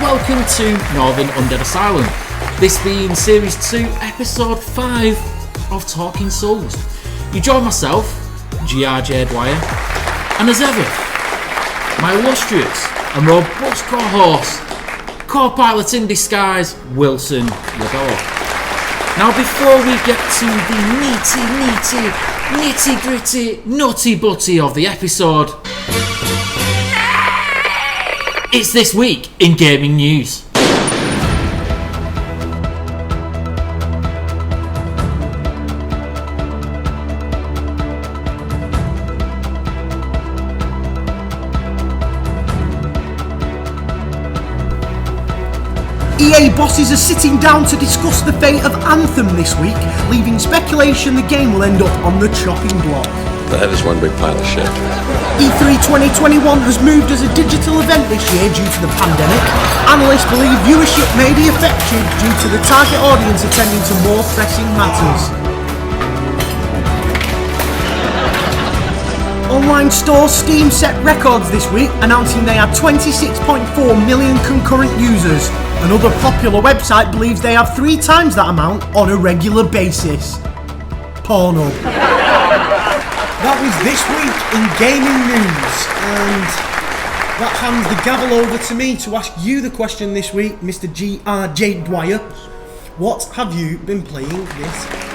Welcome to Northern Undead Asylum, this being Series 2, Episode 5 of Talking Souls. You join myself, GRJDwyer, and as ever, my illustrious and robust co-host, co-pilot in disguise, Wilson Rabello. Now before we get to the nitty-gritty, nutty-butty of the episode, it's This Week in Gaming News. EA bosses are sitting down to discuss the fate of Anthem this week, leaving speculation the game will end up on the chopping block. That is one big pile of shit. E3 2021 has moved as a digital event this year due to the pandemic. Analysts believe viewership may be affected due to the target audience attending to more pressing matters. Online store Steam set records this week, announcing they had 26.4 million concurrent users. Another popular website believes they have 3 times that amount on a regular basis. Porno. That was This Week in Gaming News, and that hands the gavel over to me to ask you the question this week, Mr. GRJDwyer. What have you been playing this week?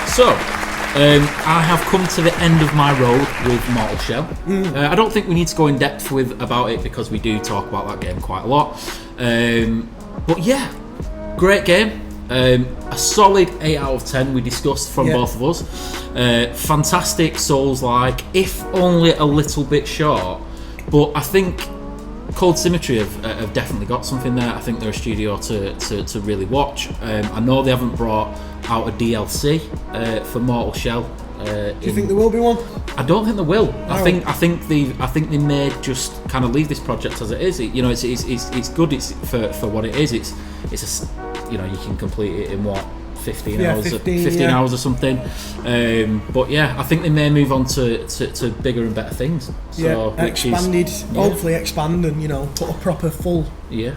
So, I have come to the end of my road with Mortal Shell. I don't think we need to go in depth about it because we do talk about that game quite a lot. But yeah, great game. A solid 8 out of 10 we discussed from both of us. Fantastic Souls-like, if only a little bit short. But I think Cold Symmetry have definitely got something there. I think they're a studio to really watch. I know they haven't brought out a DLC for Mortal Shell. Do you think there will be one? I don't think there will. I think they may just kind of leave this project as it is. It's good. It's for what it is. It's a, you can complete it in what 15 hours or something. But yeah, I think they may move on to bigger and better things. So, hopefully expand and put a proper full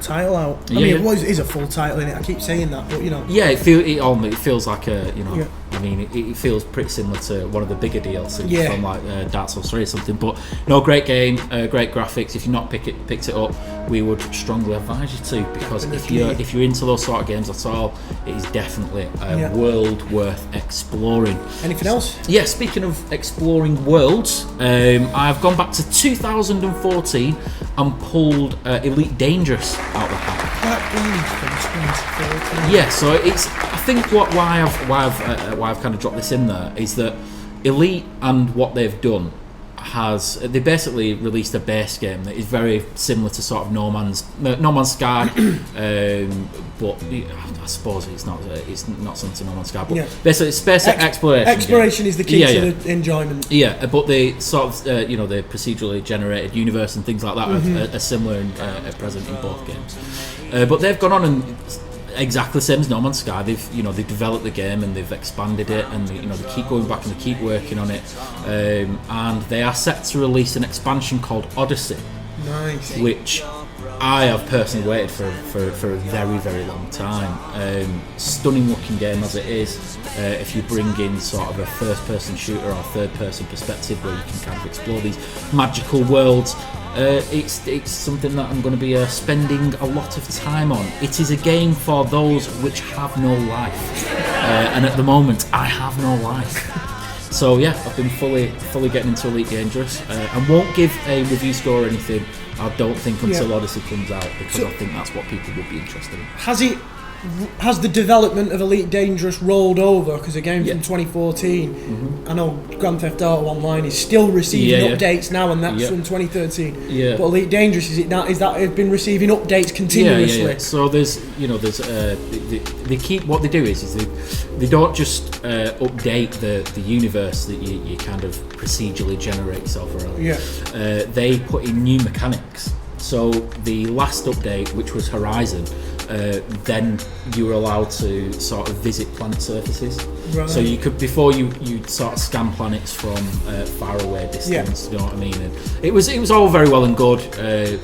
title out. I mean, it is a full title in it. I keep saying that, but Yeah, it feels like a I mean, it feels pretty similar to one of the bigger DLCs from like Dark Souls 3 or something. But no, great game, great graphics. If you've not picked it up, we would strongly advise you to, because if you're into those sort of games at all, it is definitely a world worth exploring. Anything else? Yeah, speaking of exploring worlds, I've gone back to 2014 and pulled Elite Dangerous out of the hat. Yeah, so it's. I think why I've kind of dropped this in there is that Elite and what they've done they basically released a base game that is very similar to sort of No Man's Sky, but I suppose it's not something to No Man's Sky. But basically, it's space exploration. Exploration is the key to the enjoyment. Yeah, but they sort of the procedurally generated universe and things like that are similar and present in both games. But they've gone on and exactly the same as No Man's Sky. They've developed the game and they've expanded it, and they keep going back and they keep working on it. And they are set to release an expansion called Odyssey, which I have personally waited for a very, very long time. Stunning looking game as it is. If you bring in sort of a first-person shooter or third-person perspective where you can kind of explore these magical worlds, it's something that I'm going to be spending a lot of time on. It is a game for those which have no life, and at the moment I have no life. So yeah, I've been fully getting into Elite Dangerous, and won't give a review score or anything, I don't think, until Odyssey comes out, because I think that's what people would be interested in. Has it has the development of Elite Dangerous rolled over? Because again, from 2014, I know Grand Theft Auto Online is still receiving updates now, and that's from 2013. Yeah. But Elite Dangerous, is that it's been receiving updates continuously? Yeah. So there's they keep, what they do is they don't just update the universe that you kind of procedurally generate yourself around. Yeah. They put in new mechanics. So the last update, which was Horizon, then you were allowed to sort of visit planet surfaces. Right. So you could, before you sort of scan planets from far away distance. You know what I mean? And it was all very well and good.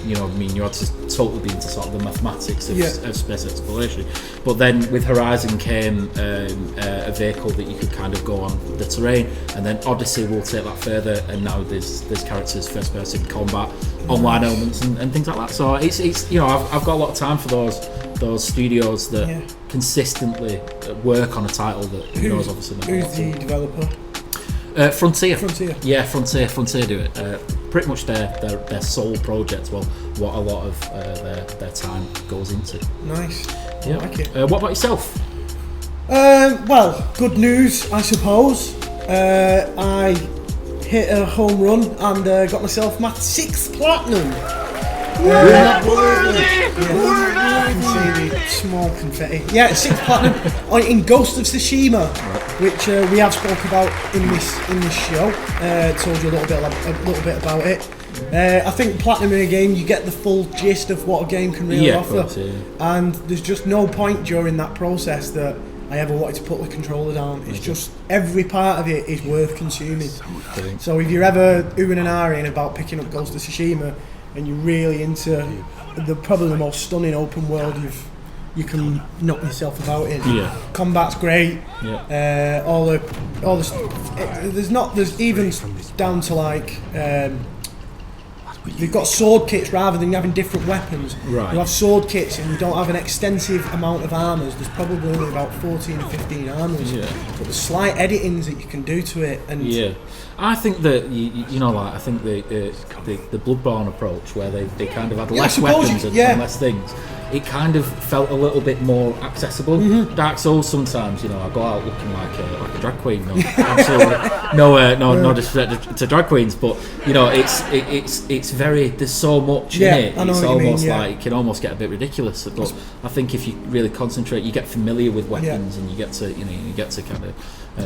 You know, I mean, you had to totally be into sort of the mathematics of space exploration. But then with Horizon came a vehicle that you could kind of go on the terrain, and then Odyssey will take that further. And now there's characters, first person combat, online elements, and things like that. So it's you know, I've got a lot of time for those studios that consistently work on a title that knows obviously. Who's the developer? Frontier. Yeah, Frontier do it. Pretty much their sole project. Well, what a lot of their time goes into. Nice. Yeah. I like it. What about yourself? Well, good news, I suppose. I hit a home run and got myself my 6th platinum. You can see the small confetti. Yeah, 6th platinum in Ghost of Tsushima, which we have spoke about in this show. Told you a little bit about it. I think platinum in a game, you get the full gist of what a game can really offer, and there's just no point during that process that I ever wanted to put the controller down. It's just every part of it is worth consuming. So if you're ever oohing and ahhing about picking up Ghost of Tsushima and you're really into probably the most stunning open world you can knock yourself about in. Combat's great. There's even down to like they've got sword kits rather than having different weapons. Right. You have sword kits and you don't have an extensive amount of armours. There's probably only about 14 or 15 armours. But there's slight editings that you can do to it. And I think that you know, like, I think the Bloodborne approach, where they kind of had less weapons and less things, it kind of felt a little bit more accessible. Dark Souls, sometimes, you know, I go out looking like a drag queen. No, absolutely, no disrespect to drag queens, but you know, it's very, there's so much in it. It's almost like it can almost get a bit ridiculous. But I think if you really concentrate, you get familiar with weapons and you get to kind of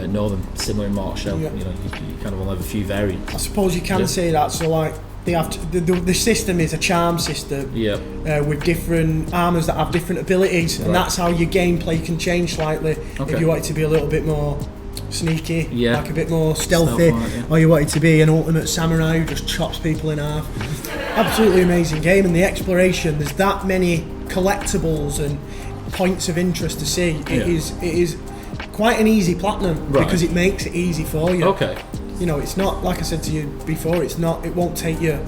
know them. Similar in Mortal Shell, you know, you kind of will have a few variants. I suppose you can say that. So like, they have the system is a charm system with different armours that have different abilities, and that's how your gameplay can change slightly. If you want it to be a little bit more sneaky, like a bit more stealthy, or you want it to be an ultimate samurai who just chops people in half. Absolutely amazing game, and the exploration, there's that many collectibles and points of interest to see. It is quite an easy platinum because it makes it easy for you. You know, it's not, like I said to you before, it won't take you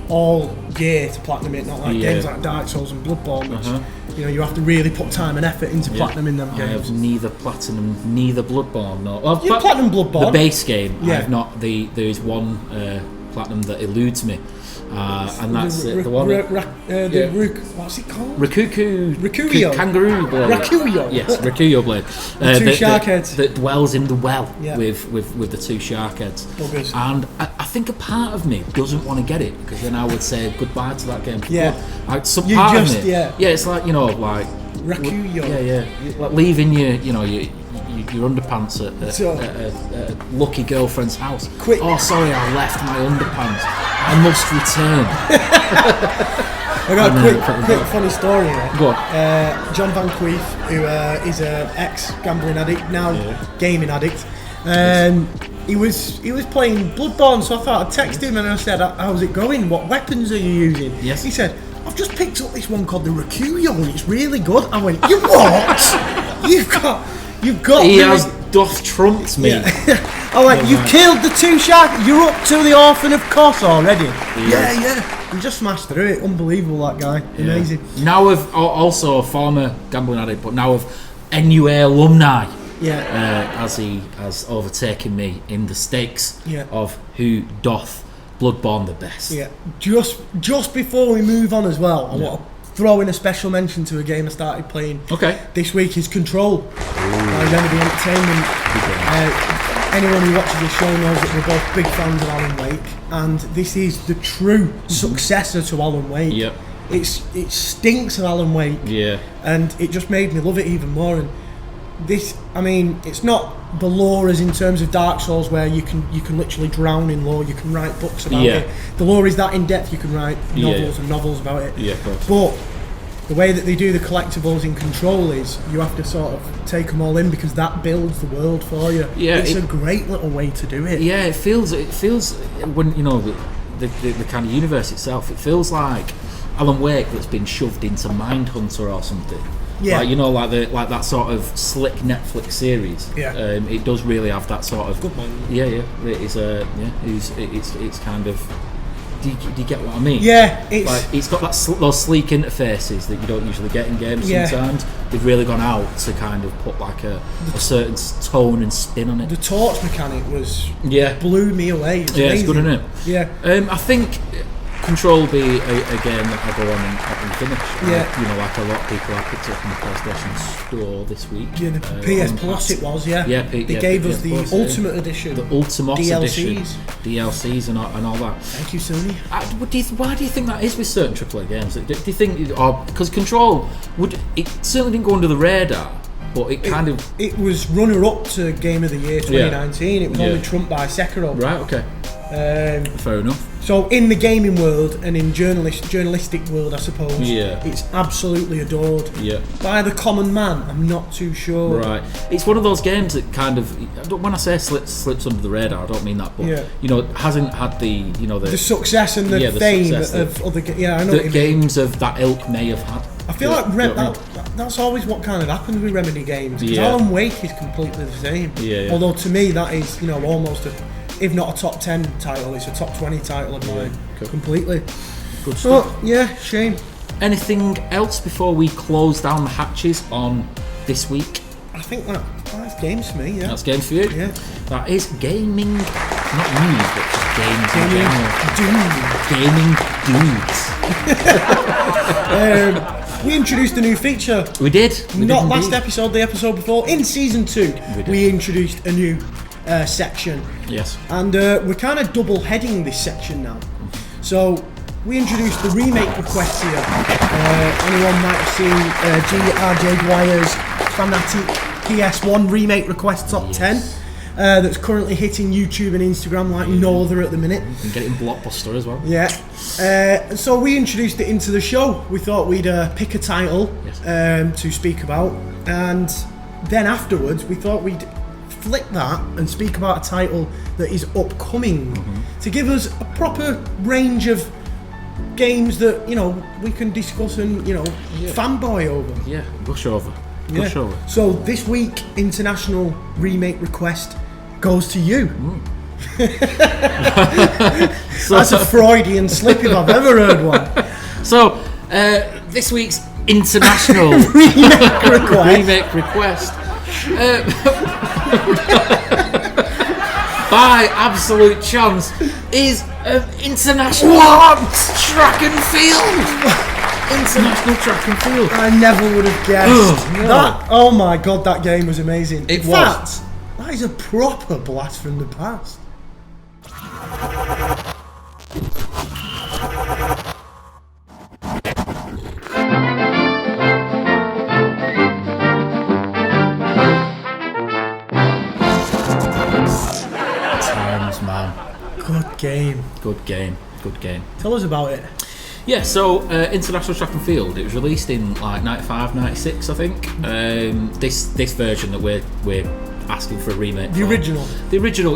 all year to platinum it, not like games like Dark Souls and Bloodborne, which you know, you have to really put time and effort into platinum in them games. I have neither platinum, neither Bloodborne. No, well, you platinum Bloodborne. The base game, I have not. There is one platinum that eludes me. And that's the one. What's it called? Rakuyo. Kangaroo blade. Rakuyo. Yes, Rakuyo blade. The two shark heads. That dwells in the well with the two shark heads. Buggers. And I think a part of me doesn't want to get it, because then I would say goodbye to that game. Some part of me. It's like, you know, like Rakuyo. Like leaving your underpants at a lucky girlfriend's house. Oh, sorry, I left my underpants. I must return. I got a quick funny story here. Go on. John Van Queef, who is an ex-gambling addict, now gaming addict, he was playing Bloodborne, so I thought I'd text him and I said, how's it going? What weapons are you using? Yes. He said, I've just picked up this one called the Rakuyo and it's really good. I went, you what? You've got he has doth trumped me. I went, you killed the two sharks. You're up to the Orphan of Kos already. You just smashed through it. Unbelievable, that guy. Amazing. Now of also a former gambling addict, but now of NUA alumni. As he has overtaken me in the stakes of who doth Bloodborne the best. Just before we move on as well, I want to throw in a special mention to a game I started playing this week is Control. Remedy Entertainment. Anyone who watches the show knows that we're both big fans of Alan Wake, and this is the true successor to Alan Wake. Yep. It stinks of Alan Wake. Yeah. And it just made me love it even more. And this, I mean, it's not the lore as in terms of Dark Souls where you can literally drown in lore. You can write books about it. The lore is that in depth. You can write novels and novels about it. Yeah, of course. But the way that they do the collectibles in Control is you have to sort of take them all in because that builds the world for you. Yeah, it's a great little way to do it. Yeah, it feels when you know the kind of universe itself. It feels like Alan Wake that's been shoved into Mindhunter or something. Yeah, like, you know, like that sort of slick Netflix series. Yeah, it does really have that sort of good one. Yeah, it's it's kind of. Do you get what I mean? Yeah, it's got those sleek interfaces that you don't usually get in games. Sometimes they've really gone out to kind of put like a certain tone and spin on it. The torch mechanic blew me away. It's amazing. It's good, isn't it? Yeah. I think Control will be a game that I go on and finish. You know, like a lot of people I picked up on the PlayStation Store this week. Yeah, the PS Plus it was, they gave us the Plus, Ultimate Edition. The Ultimate Edition. DLCs. DLCs and all that. Thank you, Sony. Why do you think that is with certain AAA games? Do you think, because Control, it certainly didn't go under the radar, but it kind of... It was runner-up to Game of the Year 2019. It was only trumped by Sekiro. Right, okay. Fair enough. So in the gaming world and in journalistic world, I suppose, it's absolutely adored. Yeah. By the common man, I'm not too sure. Right. It's one of those games that kind of, when I say slips under the radar, I don't mean that, but you know, hasn't had the success and the fame of other games. Yeah, I know. The games of that ilk may have had. I feel like that's always what kind of happens with Remedy games. Because Alan Wake is completely the same. Yeah. Although to me that is, you know, almost if not a top 10 title, it's a top 20 title of mine. Cool. Completely. Good stuff. Oh, yeah, shame. Anything else before we close down the hatches on this week? I think that's games for me, yeah. That's games for you? Yeah. That is gaming, not news, but just games in general. Gaming dudes. We introduced a new feature. We did. Not last episode, the episode before. In Season 2, we introduced a new section. Yes. And we're kind of double heading this section now. So we introduced the remake requests here. Anyone might have seen GRJDwyer's Fanatic PS1 remake request top 10 that's currently hitting YouTube and Instagram like no other at the minute. You can get it in Blockbuster as well. Yeah. So we introduced it into the show. We thought we'd pick a title to speak about, and then afterwards we thought we'd flip that and speak about a title that is upcoming to give us a proper range of games that, you know, we can discuss and, you know, fanboy over. Yeah, gush over. So this week, international remake request goes to you. That's a Freudian slip if I've ever heard one. So this week's international remake request. By absolute chance is international track and field. International track and field. I never would have guessed that. Oh my god, that game was amazing. It was. That is a proper blast from the past. Good game. Tell us about it. Yeah, so International Track and Field, it was released in like 95, 96 I think. This version that we're asking for a remake. The original,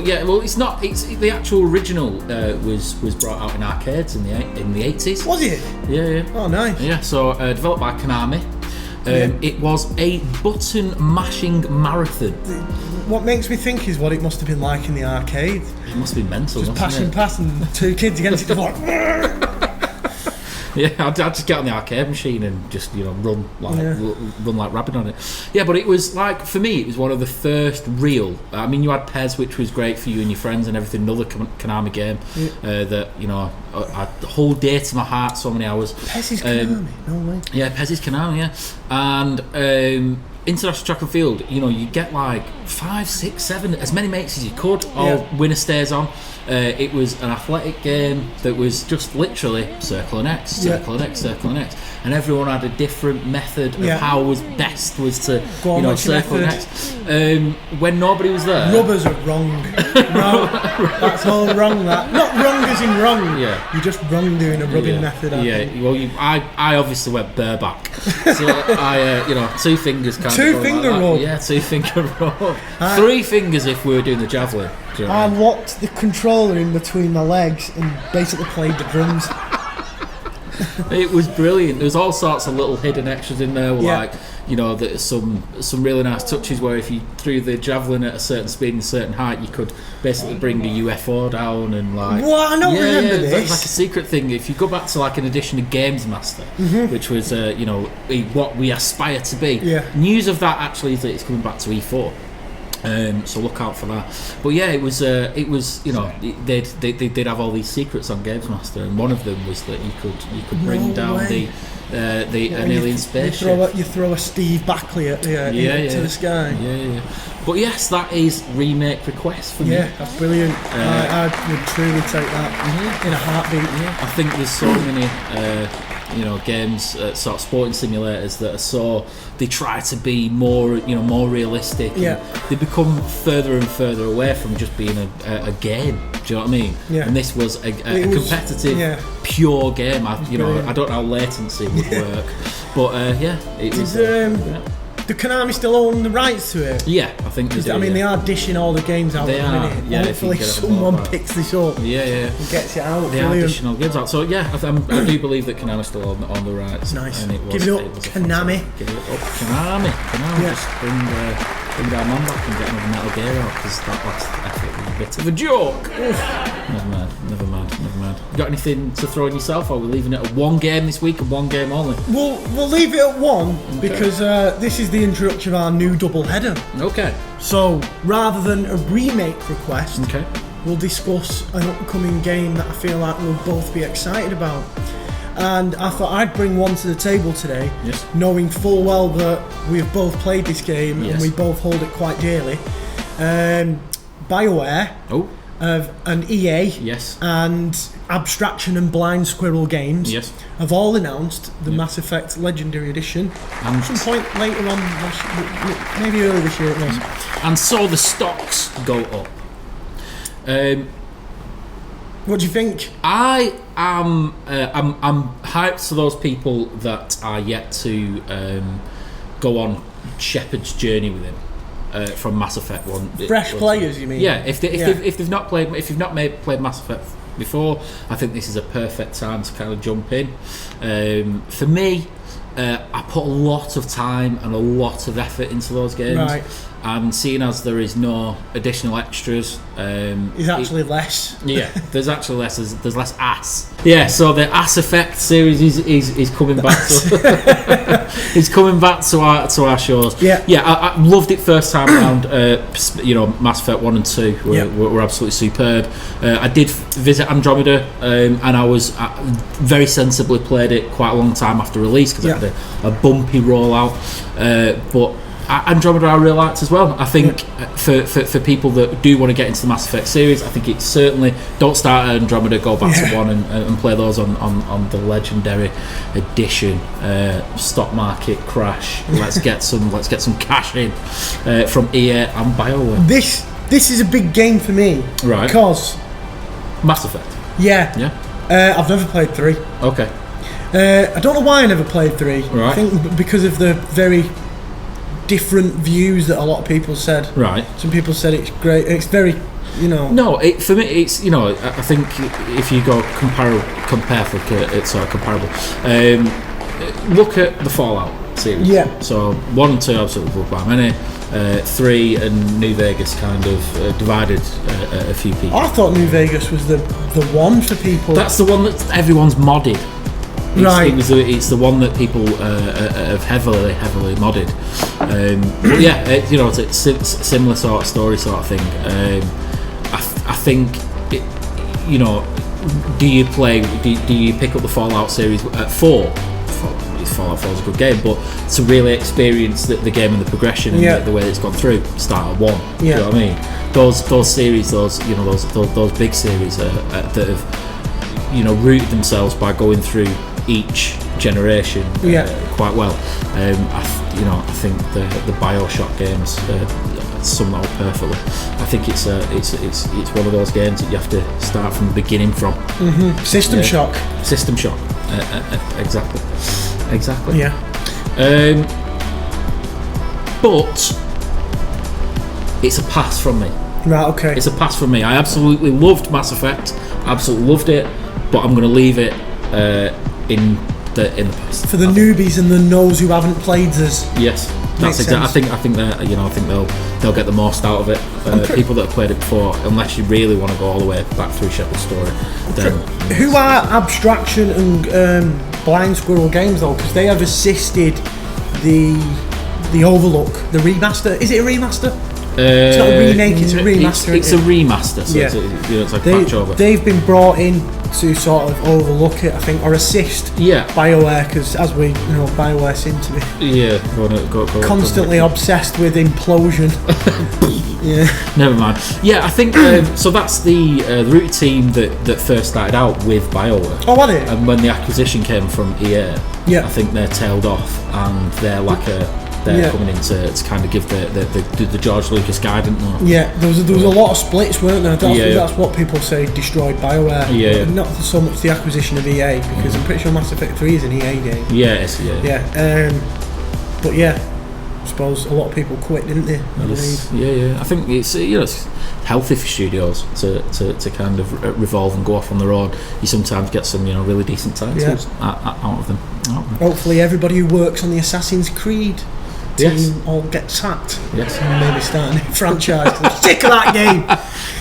yeah. Well, it's not. It's the actual original was brought out in arcades in the 80s. Was it? Yeah. Oh, nice. Yeah. So developed by Konami. It was a button mashing marathon. What makes me think is what it must have been like in the arcade. It must have been mental. Just passing two kids against each other. Yeah, I'd just get on the arcade machine and just run like rabbit on it. Yeah, but it was like, for me, it was one of the first real. I mean, you had PES, which was great for you and your friends and everything. Another Konami game that I hold dear to my heart. So many hours. PES is Konami, no way. Yeah, PES is Konami. Yeah, and. International track and field, you get like 5, 6, 7, as many mates as you could, all winner stays on. It was an athletic game that was just literally circle and X, circle and X, circle and X, and everyone had a different method of how was best was to circle and X. When nobody was there, rubbers are wrong. No, that's all wrong. That not wrong as in wrong. Yeah, you're just wrong doing a rubbing method. Well, I obviously went bareback, so I 2 fingers. Two finger rub. Yeah, 2 finger rub. 3 fingers if we were doing the javelin. I locked the controller in between my legs and basically played the drums. It was brilliant. There was all sorts of little hidden extras in there, like some really nice touches where if you threw the javelin at a certain speed and a certain height, you could basically bring the UFO down and like. What? I don't remember this. It's like a secret thing. If you go back to like an edition of Games Master, which was what we aspire to be. Yeah. News of that actually is that it's coming back to E4. So look out for that. But yeah, it was they did have all these secrets on Games Master, and one of them was that you could bring down an alien spaceship. You throw a Steve Backley at to the sky. Yeah. But yes, that is remake request for me. Yeah, that's brilliant. I would truly take that in a heartbeat. Yeah. I think there's so many games, sort of sporting simulators that are they try to be more realistic. Yeah. They become further and further away from just being a game. Do you know what I mean? Yeah. And this was a competitive, pure game. I don't know how latency would work, but it was. Do Konami still own the rights to it? Yeah, I think they do. I mean, they are dishing all the games out at the minute. Yeah, hopefully someone picks this up. Yeah. And gets it out. They are dishing all the games out. So yeah, I do believe that Konami still own the rights. Nice. And Give it up, Konami. Give it up, Konami. Just bring our man back and get another Metal Gear out, because that last effort was a bit of a joke. Never mind. You got anything to throw in yourself, or are we leaving it at 1 game this week and 1 game only? We'll leave it at 1 because this is the introduction of our new double header. Okay. So rather than a remake request, we'll discuss an upcoming game that I feel like we'll both be excited about. And I thought I'd bring one to the table today, knowing full well that we've both played this game and we both hold it quite dearly. BioWare, and EA, and Abstraction and Blind Squirrel Games have all announced the Mass Effect Legendary Edition at some point later on, maybe early this year it was. And so the stocks go up. What do you think? I'm hyped to those people that are yet to go on Shepard's journey with him from Mass Effect 1. Fresh players, you mean? Yeah, if you've not played Mass Effect before, I think this is a perfect time to kind of jump in. For me, I put a lot of time and a lot of effort into those games. Right. And seeing as there is no additional extras, there's actually less. Yeah, there's actually less. There's less ass. Yeah, so the Ass Effect series is coming back. It's coming back to our shows. Yeah. I loved it first time around. Mass Effect 1 and 2 were absolutely superb. I did visit Andromeda, and I was very sensibly played it quite a long time after release because it had a bumpy rollout, but Andromeda I really liked as well. I think for people that do want to get into the Mass Effect series, I think it's certainly don't start at Andromeda, go back to 1 and play those on the Legendary Edition. Stock market crash. Let's get some cash in from EA and BioWare. This is a big game for me, right? Because Mass Effect. I've never played 3. Okay. I don't know why I never played 3. Right. I think because of the very different views that a lot of people said. Right. Some people said it's great. It's very, No, for me, it's I think if you go comparable, it's comparable. Look at the Fallout series. Yeah. So 1 and 2 absolutely loved by many. 3 and New Vegas kind of divided a few people. I thought New Vegas was the one for people. That's the one that everyone's modded. Right. It's the one that people have heavily modded. But yeah, it's a similar sort of story sort of thing. I think do you pick up the Fallout series at 4? Fallout 4 is a good game, but to really experience the game and the progression and the way it's gone through, start at 1. You know what I mean? Those series, those big series that have rooted themselves by going through each generation quite well. I think the BioShock games sum that up perfectly. I think it's one of those games that you have to start from the beginning from. System Shock. System Shock. Exactly. Yeah. But it's a pass from me. Right. Okay. It's a pass from me. I absolutely loved Mass Effect. Absolutely loved it. But I'm going to leave it in the past. For the newbies and the no's who haven't played this. Yes, that's exactly. I think they'll get the most out of it. People that have played it before, unless you really want to go all the way back through Shepard's story. Then who are Abstraction and Blind Squirrel Games though? Because they have assisted the Overlook, the remaster. Is it a remaster? It's not a remake, it's a remaster. It's a remaster, so it's like a patch over. They've been brought in to sort of overlook it, I think, or assist BioWare, because as we know, BioWare seem to be constantly obsessed with implosion. Never mind. Yeah, I think so. That's the root team that first started out with BioWare. Oh, was it? And when the acquisition came from EA, I think they're tailed off, and they're like they're coming in to kind of give the George Lucas guidance. Yeah, there was a lot of splits, weren't there? That's what people say destroyed BioWare. Not so much the acquisition of EA, because I'm pretty sure Mass Effect 3 is an EA game. But I suppose a lot of people quit, didn't they? I think it's it's healthy for studios to kind of revolve and go off on their own. You sometimes get some really decent titles out of them. Hopefully everybody who works on the Assassin's Creed team all get sacked. Yes. And maybe start a new franchise. I'm sick of that game.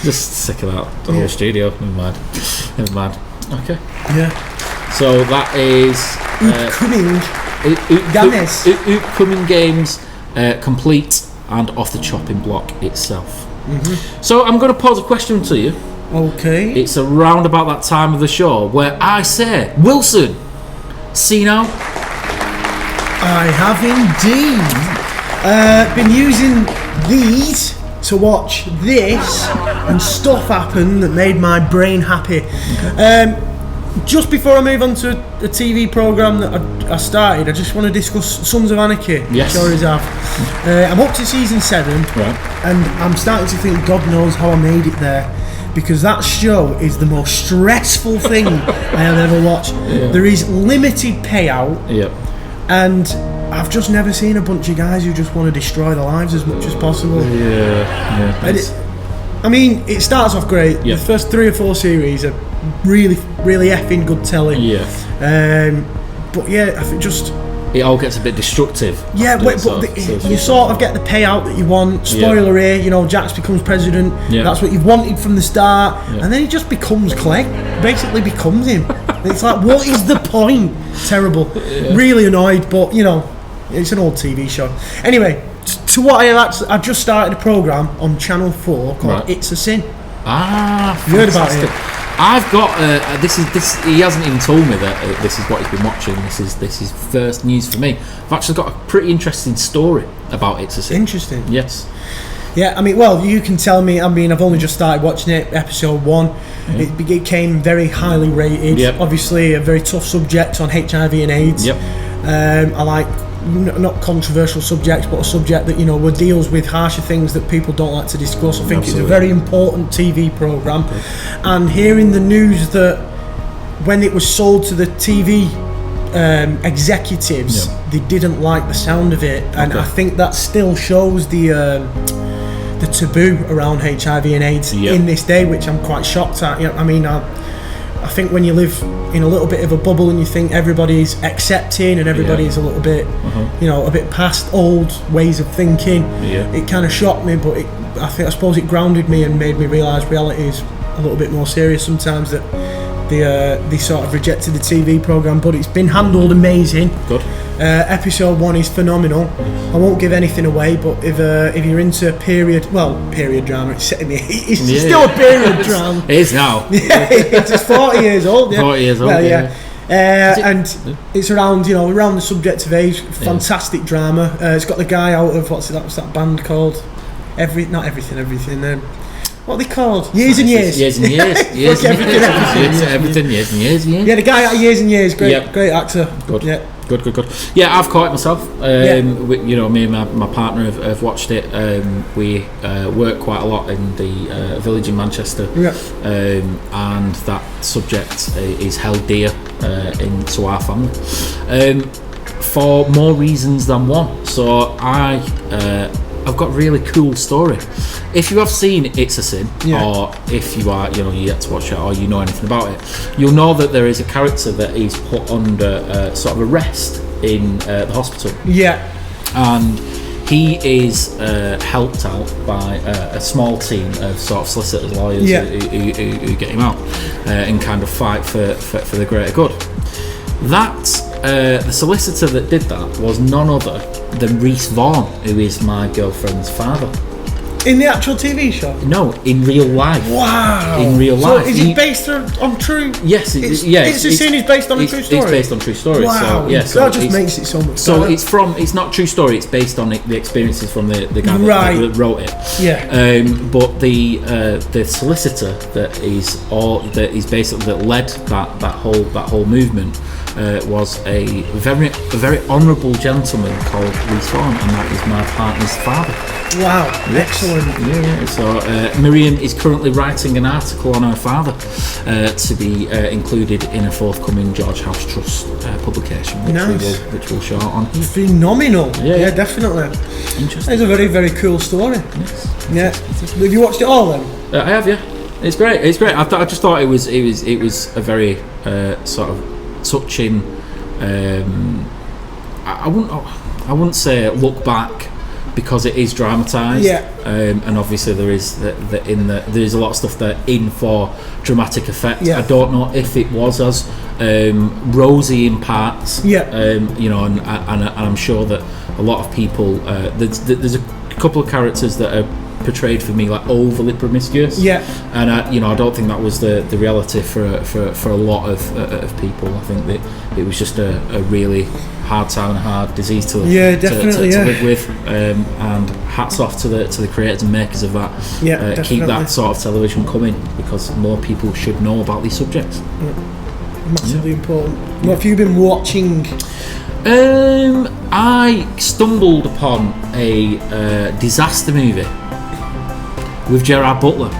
Just sick of that whole studio. Never mind. Okay. Yeah. So that is upcoming games complete and off the chopping block itself. So I'm going to pose a question to you. Okay. It's around about that time of the show where I say, Wilson, see now? I have indeed been using these to watch this, and stuff happened that made my brain happy. Just before I move on to a TV programme that I started, I just want to discuss Sons of Anarchy. Yes. Sure as have. I'm up to season 7, and I'm starting to think God knows how I made it there, because that show is the most stressful thing I have ever watched. There is limited payout, and I've just never seen a bunch of guys who just want to destroy their lives as much as possible. It starts off great. The first 3 or 4 series are really, really effing good telly. But I think just it all gets a bit destructive. You sort of get the payout that you want. Spoiler here, Jax becomes president. That's what you've wanted from the start, and then he just becomes Clay. Basically becomes him. It's like, what is the point? Terrible. Really annoyed, but it's an old TV show. Anyway, to what I've just started a programme on Channel 4 called It's a Sin. You heard about it? I've got this. He hasn't even told me that this is what he's been watching. This is first news for me. I've actually got a pretty interesting story about It's a Sin. Interesting. Yes. Yeah, you can tell me. I've only just started watching it. Episode 1, it became very highly rated. Obviously, a very tough subject on HIV and AIDS. I like not controversial subjects, but a subject that deals with harsher things that people don't like to discuss. I think it's a very important TV programme. And hearing the news that when it was sold to the TV executives, they didn't like the sound of it, and I think that still shows the taboo around HIV and AIDS in this day, which I'm quite shocked at. I think when you live in a little bit of a bubble and you think everybody's accepting and everybody's a little bit, a bit past old ways of thinking, it kind of shocked me. But I suppose it grounded me and made me realise reality is a little bit more serious sometimes. That they sort of rejected the TV programme, but it's been handled amazing. Good. Episode 1 is phenomenal. I won't give anything away, but if you're into period drama, it's still a period drama. It is now. Yeah, it's 40 years old. Yeah. 40 years old. Well, yeah. And it's around the subject of age. Fantastic drama. It's got the guy out of what's that band called? Not everything. What are they called? Years and Years. Years and Years. Everything. Years and Years. Yeah, the guy out of Years and Years. Great actor. Good. Yeah. Good. Yeah, I've caught it myself. Me and my partner have watched it. We work quite a lot in the village in Manchester, and that subject is held dear to our family for more reasons than one. So I've got a really cool story. If you have seen It's a Sin, or if you are, you yet to watch it, or you know anything about it, you'll know that there is a character that is put under sort of arrest in the hospital. Yeah. And he is helped out by a small team of sort of solicitors, lawyers who get him out and kind of fight for the greater good. The solicitor that did that was none other than Rhys Vaughan, who is my girlfriend's father. In the actual TV show? No, in real life. Wow. In real life. So is it based on true? Yes. It's a scene is based on a true story? It's based on true stories. Wow. So, that just makes it so much better. So it's not true story, it's based on the experiences from the guy that wrote it. Yeah. But the solicitor that led that whole movement was a very honourable gentleman called Rhys Vaughan, and that is my partner's father. Wow, excellent. Yeah. So Miriam is currently writing an article on her father to be included in a forthcoming George House Trust publication, which we'll show on here. Phenomenal. Yeah, definitely. Interesting. It's a very, very cool story. Yes. Yeah. Have you watched it all then? I have. Yeah. It's great. I just thought it was a very sort of touching. I wouldn't say look back, because it is dramatised, and obviously there is a lot of stuff there in for dramatic effect. I don't know if it was as rosy in parts, and I'm sure that a lot of people there's a couple of characters that are portrayed for me like overly promiscuous, and I don't think that was the reality for a lot of people. I think that it was just a really hard time and hard disease to live with, and hats off to the creators and makers of that. Keep that sort of television coming, because more people should know about these subjects. Massively important. What have you been watching? I stumbled upon a disaster movie with Gerard Butler.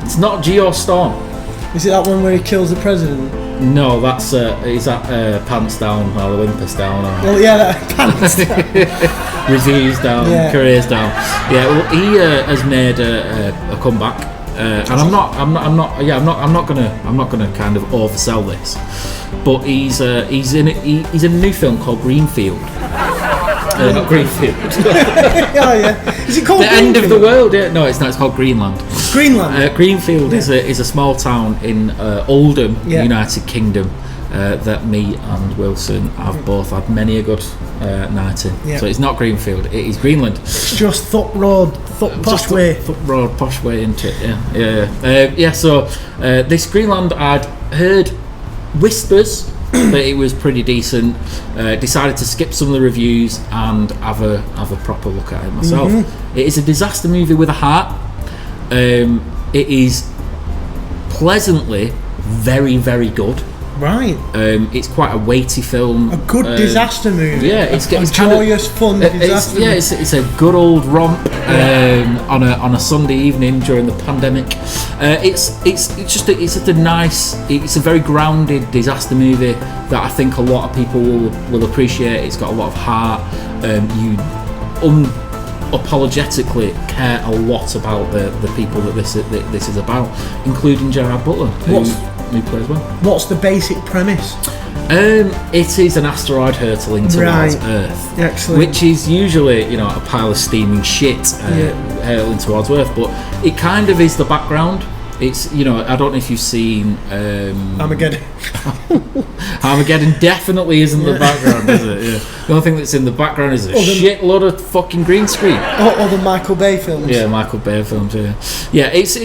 It's not Geostorm. Is it that one where he kills the president? No, that's is that Pants Down or Olympus Down? Or well, that Pants Down. Reviews down, careers down. Yeah, well, he has made a comeback, and I'm not gonna kind of oversell this, but he's in a new film called Greenfield. Not Greenfield. Is it called The End of the World? Yeah. No, it's not. It's called Greenland. Greenland. Greenfield is a small town in Oldham, United Kingdom, that me and Wilson have both had many a good night in. So it's not Greenfield. It is Greenland. It's just Thuck Road, posh way. Thuck Road, posh way into it. Yeah. So this Greenland, I'd heard whispers that it was pretty decent. Decided to skip some of the reviews and have a proper look at it myself. It is a disaster movie with a heart. It is pleasantly very, very good. Right. It's quite a weighty film. A good disaster movie. Yeah, it's joyous, fun disaster movie. It's a good old romp on a Sunday evening during the pandemic. It's a very grounded disaster movie that I think a lot of people will appreciate. It's got a lot of heart. You unapologetically care a lot about the people that this is about, including Gerard Butler, who plays well. What's the basic premise? It is an asteroid hurtling towards Earth. Excellent. Which is usually, a pile of steaming shit hurtling towards Earth, but it kind of is the background. It's, you know, I don't know if you've seen Armageddon. Armageddon definitely isn't the background, is it? Yeah. The only thing that's in the background is a shitload of fucking green screen. Or the Michael Bay films. Yeah, Michael Bay films. Yeah. It's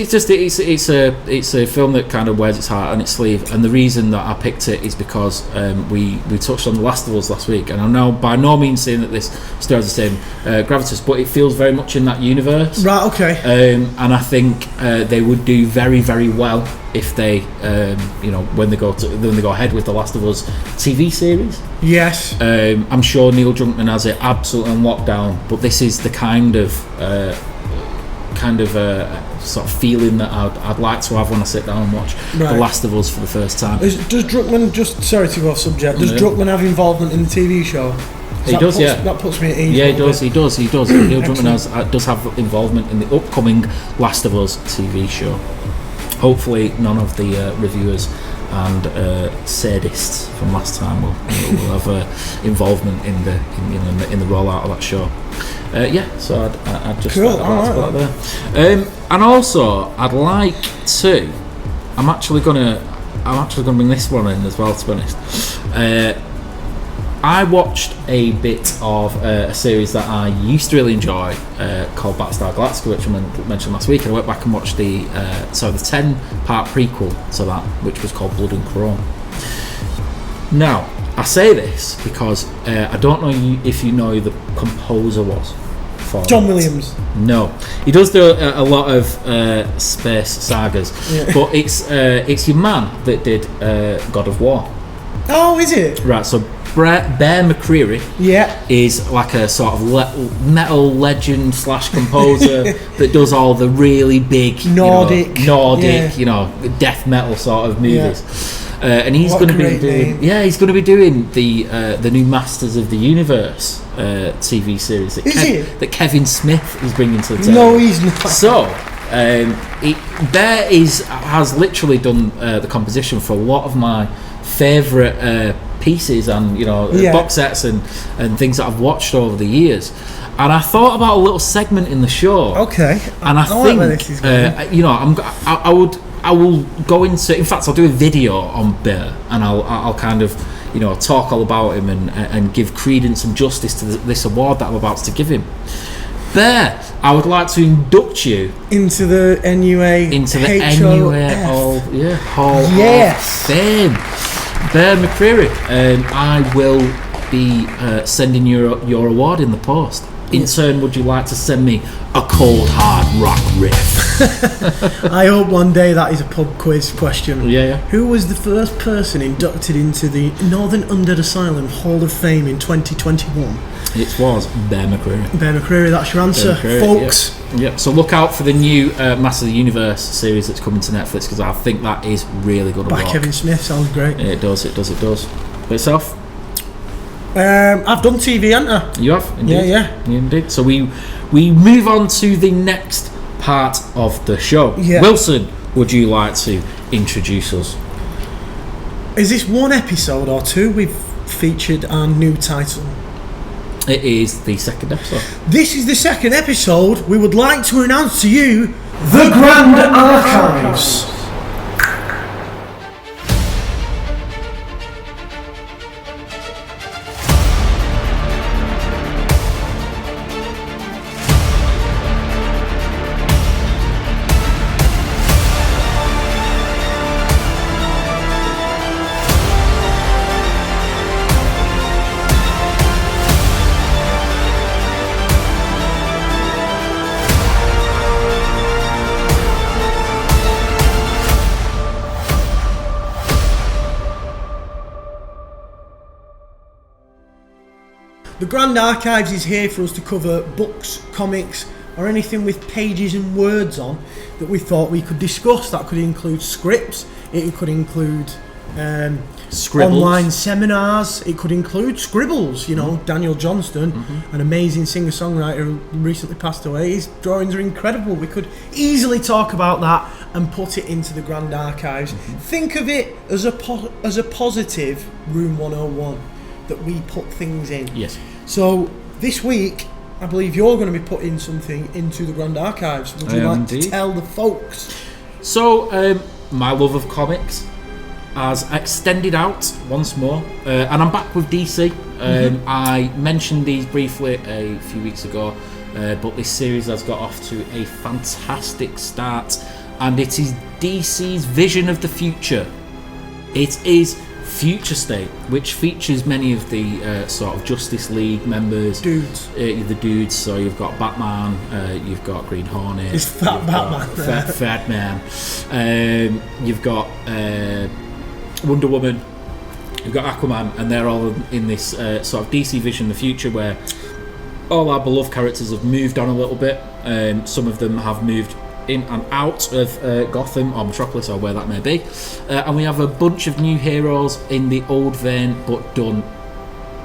a film that kind of wears its heart on its sleeve, and the reason that I picked it is because we touched on The Last of Us last week, and I'm now by no means saying that this still has the same gravitas, but it feels very much in that universe. Right. Okay. And I think they would do very, very well if they, when they go ahead with the Last of Us TV series. Yes. I'm sure Neil Druckmann has it absolutely on lockdown, but this is the kind of sort of feeling that I'd like to have when I sit down and watch The Last of Us for the first time. Does Druckmann, just sorry to go off subject, does Druckmann have involvement in the TV show? He does, yeah. That puts me at ease. Yeah, he does. Neil Druckmann does have involvement in the upcoming Last of Us TV show. Hopefully none of the reviewers and sadists from last time will have involvement in the rollout of that show. So I'd just cool. That there. And also I'd like to. I'm actually gonna bring this one in as well, to be honest. I watched a bit of a series that I used to really enjoy called Battlestar Galactica, which I mentioned last week, and I went back and watched the 10-part prequel to that, which was called Blood and Chrome. Now, I say this because I don't know if you know who the composer was for John Williams. No, he does do a lot of space sagas, but it's your man that did God of War. Oh, is it? Right, so Bear McCreary is like a sort of metal legend / composer that does all the really big Nordic, death metal sort of movies. And he's going to be doing the new Masters of the Universe TV series that Kevin Smith is bringing to the table. No, he's not. So Bear has literally done the composition for a lot of my favourite pieces and box sets and things that I've watched over the years, and I thought about a little segment in the show. Okay, and I think I will go into. In fact, I'll do a video on Bear, and I'll kind of talk all about him and give credence and justice to this award that I'm about to give him. Bear, I would like to induct you into the NUA Hall of Fame. Bear McCreary, I will be sending your award in the post. In turn, would you like to send me a cold hard rock riff? I hope one day that is a pub quiz question. Yeah. Who was the first person inducted into the Northern Undead Asylum Hall of Fame in 2021? It was Bear McCreary. Bear McCreary, that's your answer, folks. Yeah. So look out for the new Master of the Universe series that's coming to Netflix, because I think that is really good. By Kevin Smith, sounds great. It does. But yourself? I've done TV, haven't I? You have? Indeed. Yeah. Indeed. So we move on to the next part of the show. Yeah. Wilson, would you like to introduce us? Is this one episode or two we've featured our new title? It is the second episode. This is the second episode. We would like to announce to you the Grand Archives. The Grand Archives is here for us to cover books, comics, or anything with pages and words on that we thought we could discuss. That could include scripts, it could include online seminars, it could include scribbles. Daniel Johnston, an amazing singer-songwriter who recently passed away, his drawings are incredible. We could easily talk about that and put it into the Grand Archives. Think of it as a positive Room 101 that we put things in. Yes. So this week, I believe you're going to be putting something into the Grand Archives. Would you like to tell the folks? So, my love of comics has extended out once more, and I'm back with DC. I mentioned these briefly a few weeks ago, but this series has got off to a fantastic start, and it is DC's vision of the future. It is Future State, which features many of the sort of Justice League members. The dudes. So you've got Batman, you've got Green Hornet. It's fat Batman. Fat man. You've got Wonder Woman. You've got Aquaman, and they're all in this sort of DC vision of the future where all our beloved characters have moved on a little bit. Some of them have moved in and out of Gotham or Metropolis or where that may be, and we have a bunch of new heroes in the old vein, but done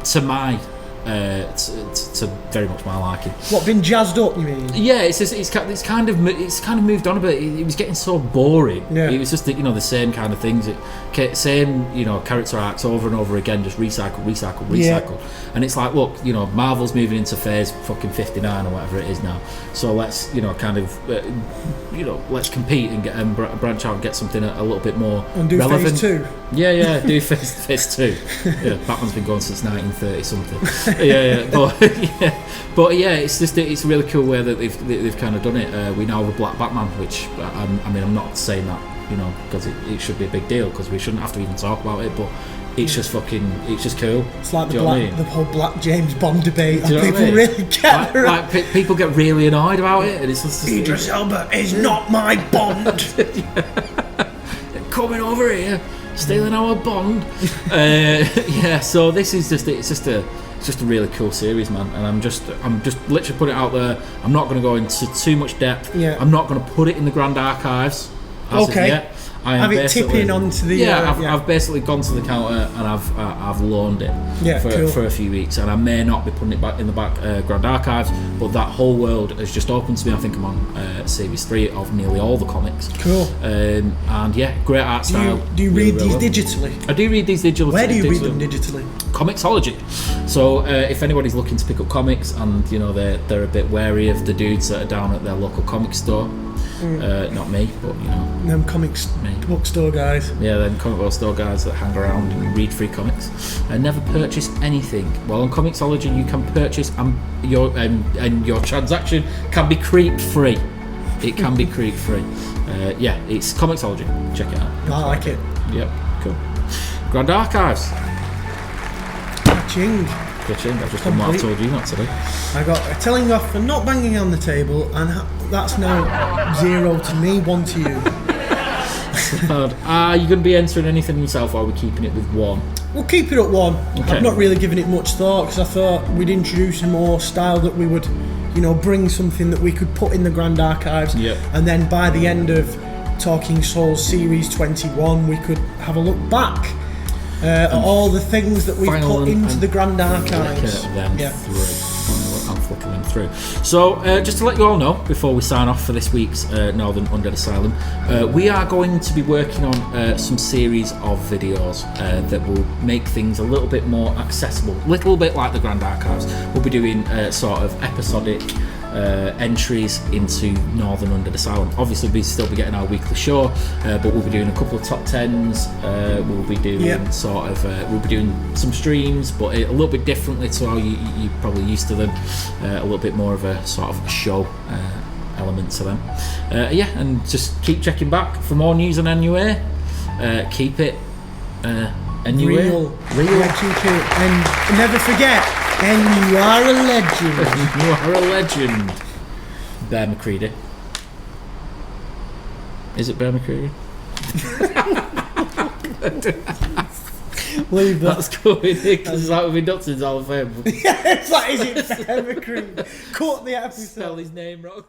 to my to very much my liking. What, been jazzed up, you mean? Yeah, it's kind of moved on a bit. It was getting so boring. Yeah. It was just the same kind of things, same character arcs over and over again, just recycle. Yeah. And it's like, look, Marvel's moving into phase fucking 59 or whatever it is now. So let's let's compete and branch out and get something a little bit more and do relevant. phase 2. Yeah, do phase 2. Yeah, Batman's been going since 1930 something. But it's a really cool way that they've kind of done it. We now have a black Batman, which I'm not saying that because it should be a big deal, because we shouldn't have to even talk about it, but it's just cool. It's like the whole black James Bond debate, and people really get like people get really annoyed about it, and it's just Idris Elba is not my Bond. Coming over here, stealing our Bond. So this is just a really cool series, man, and I'm just literally putting it out there. I'm not going to go into too much depth. Yeah. I'm not going to put it in the Grand Archives as of yet. Have it tipping onto the... I've basically gone to the counter and I've loaned it for a few weeks, and I may not be putting it back in the back Grand Archives, but that whole world has just opened to me. I think I'm on series 3 of nearly all the comics. Cool. And great art style. Do you read these digitally? I do read these digitally. Where do you read them digitally? Comixology. So if anybody's looking to pick up comics and they're a bit wary of the dudes that are down at their local comic store, not me, but them comics bookstore guys. Yeah, them comic book store guys that hang around and read free comics and never purchase anything. Well, on Comixology you can purchase and your transaction can be creep free. It can be creep free. It's Comixology. Check it out. I like it. Yep, cool. Grand Archives. Ching. I've just done what I told you not to do. I got a telling off for not banging on the table, and that's now 0 to me, 1 to you. Are you going to be entering anything yourself, or are we keeping it with 1? We'll keep it at 1. Okay. I've not really given it much thought, because I thought we'd introduce a more style that we would, bring something that we could put in the Grand Archives, and then by the end of Talking Souls Series 21, we could have a look back at all the things that we've put into the Grand Archives. I'm flicking them through. So, just to let you all know, before we sign off for this week's Northern Undead Asylum, we are going to be working on some series of videos that will make things a little bit more accessible, a little bit like the Grand Archives. We'll be doing sort of episodic entries into Northern Undead Asylum. Obviously we'll still be getting our weekly show, but we'll be doing a couple of top 10s. We'll be doing we'll be doing some streams, but a little bit differently to how you're probably used to them. A little bit more of a sort of show element to them. And just keep checking back for more news on NUA. Keep it real. Keep it, and never forget, and you are a legend. You are a legend. Bear McCready. Is it Bear McCready? Leave that. That's cool, because it's like with Inductions Hall of Fame. Yeah, it's like, is it Bear McCready? Cut the episode. Spell his name wrong.